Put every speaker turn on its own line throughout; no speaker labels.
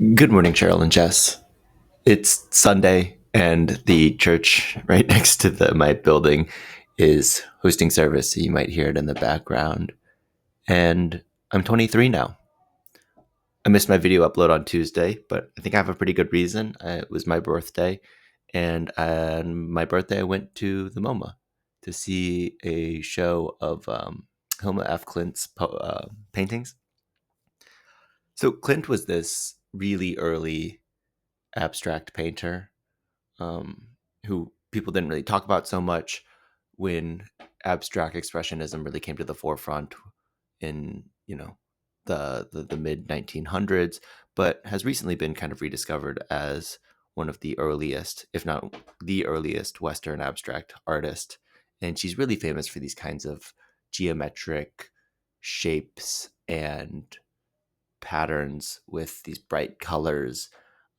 Good morning, Cheryl and Jess. It's Sunday, and the church right next to my building is hosting service, so you might hear it in the background. And I'm 23 now. I missed my video upload on Tuesday, but I think I have a pretty good reason. It was my birthday, and on my birthday, I went to the MoMA to see a show of Hilma F. Klint's paintings. So Clint was this really early abstract painter um, who people didn't really talk about so much when abstract expressionism really came to the forefront in the mid 1900s, but has recently been kind of rediscovered as one of the earliest, if not the earliest, Western abstract artist. And she's really famous for these kinds of geometric shapes and patterns with these bright colors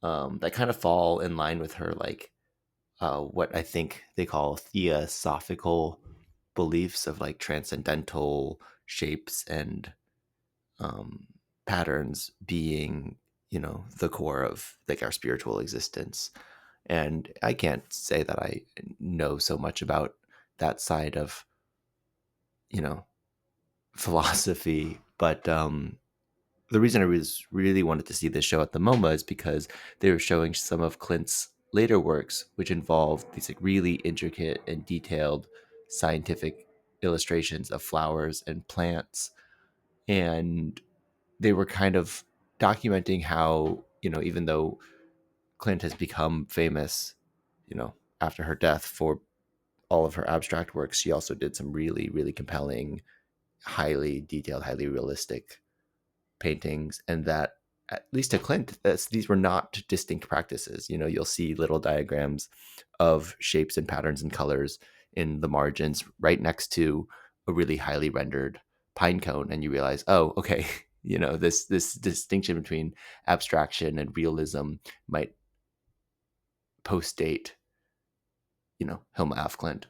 that kind of fall in line with her what I think they call theosophical beliefs of like transcendental shapes and um, patterns being, the core of like our spiritual existence. And I can't say that I know so much about that side of, you know, philosophy, but the reason I was really wanted to see this show at the MoMA is because they were showing some of Clint's later works, which involved these like really intricate and detailed scientific illustrations of flowers and plants, and they were kind of documenting how even though Clint has become famous, after her death for all of her abstract works, she also did some really really compelling, highly detailed, highly realistic paintings, and that at least to Clint, these were not distinct practices. You'll see little diagrams of shapes and patterns and colors in the margins right next to a really highly rendered pine cone, and you realize, oh, okay, this distinction between abstraction and realism might post-date, Hilma af Klint.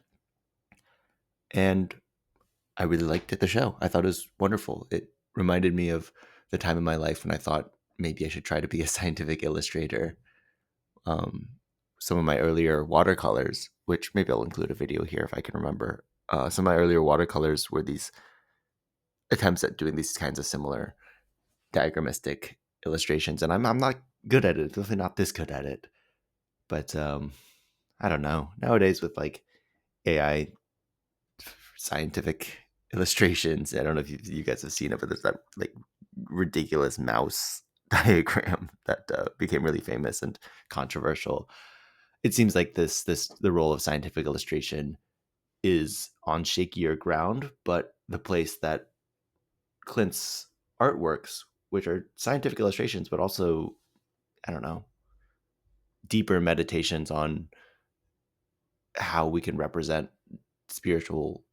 And I really liked the show. I thought it was wonderful. It reminded me of the time in my life when I thought maybe I should try to be a scientific illustrator. Um, some of my earlier watercolors, which maybe I'll include a video here if I can remember. Some of my earlier watercolors were these attempts at doing these kinds of similar diagrammistic illustrations, and I'm not good at it. Definitely not this good at it. But I don't know. Nowadays with like AI scientific illustrations. I don't know if you guys have seen it, but there's that like ridiculous mouse diagram that became really famous and controversial. It seems like the role of scientific illustration is on shakier ground, but the place that Clint's artworks, which are scientific illustrations, but also I don't know, deeper meditations on how we can represent spiritual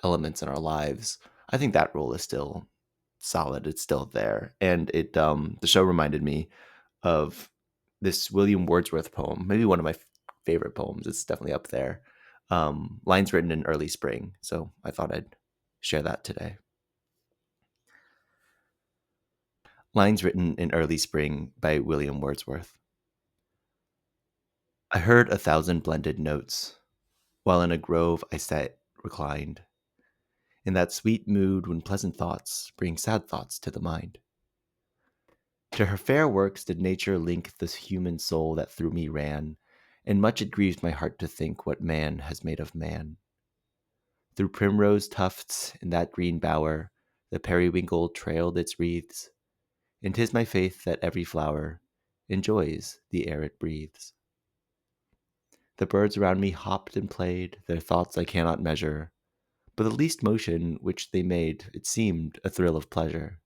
elements in our lives. I think that role is still solid. It's still there. And the show reminded me of this William Wordsworth poem, maybe one of my favorite poems. It's definitely up there. Lines written in early spring. So I thought I'd share that today. Lines written in early spring by William Wordsworth. I heard 1,000 blended notes while in a grove I sat reclined, in that sweet mood when pleasant thoughts bring sad thoughts to the mind. To her fair works did nature link the human soul that through me ran, and much it grieved my heart to think what man has made of man. Through primrose tufts in that green bower, the periwinkle trailed its wreaths, and 'tis my faith that every flower enjoys the air it breathes. The birds around me hopped and played, their thoughts I cannot measure, but the least motion which they made, it seemed a thrill of pleasure.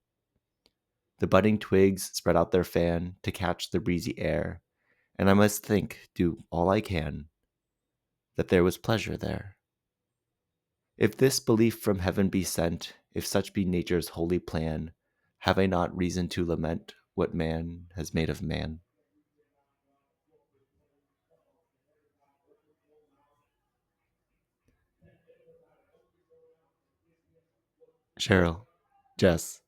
The budding twigs spread out their fan to catch the breezy air, and I must think, do all I can, that there was pleasure there. If this belief from heaven be sent, if such be nature's holy plan, have I not reason to lament what man has made of man? Cheryl, Jess,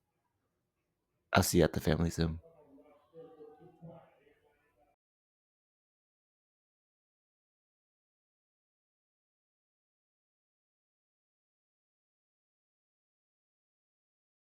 I'll see you at the family Zoom.